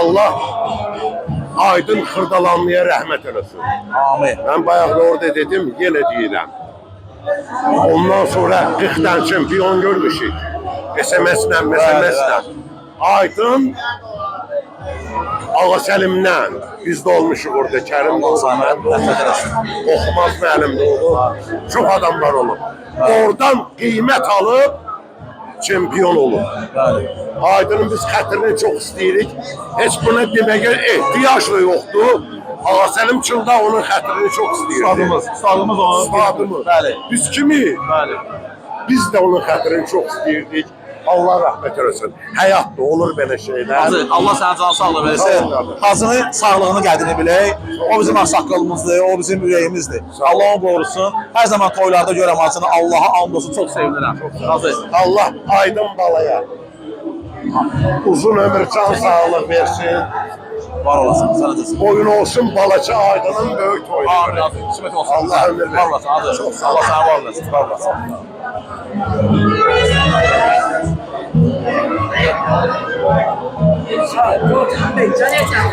Allah Aydın Xırdalanlıya rəhmət eləsin. Amin. Ben bayaq da orada dedim, yenə deyirəm. Ondan sonra 40 tane şampiyon görmüşük. SMS-lə, SMS-lə. Aydın Ağa Səlimdən biz də olmuşuq orada, Kərim Oxumaz müəllim də oldu. Çox adamlar olub. Oradan qiymət alıb çempion olub. Aydının biz xətrini çox istəyirik. Heç buna deməyə ehtiyac da yoxdur. Ağa Səlim Çılda onun xətrini çox istəyirdi. Ustadımız onun. Ustadımız. Bəli. Biz kimi? Bəli. Biz də onun xətrini çox istəyirdik. Allah rəhmət eləsin. Həyatda olur belə şeylər. Hacı, Allah sənə can sağlığı versin. Hacının sağlığını qədrini bilək. O bizim ağsaqqalımızdır, o bizim ürəyimizdir. Allah onu qorusun. Hər zaman toylarda görəm hacını. Allaha and olsun, çox sevinirəm. Hacı. Allah Aydın balaya uzun ömür, can sağlıq versin. Var olasın, sənə desin. Oyun olsun balaca Aydının böyük toyunu. Amin, hacı. Qismət olsun. Allah ömür versin. Var olasın, hacı. Allah sənə var olasın. Var olasın.北专业讲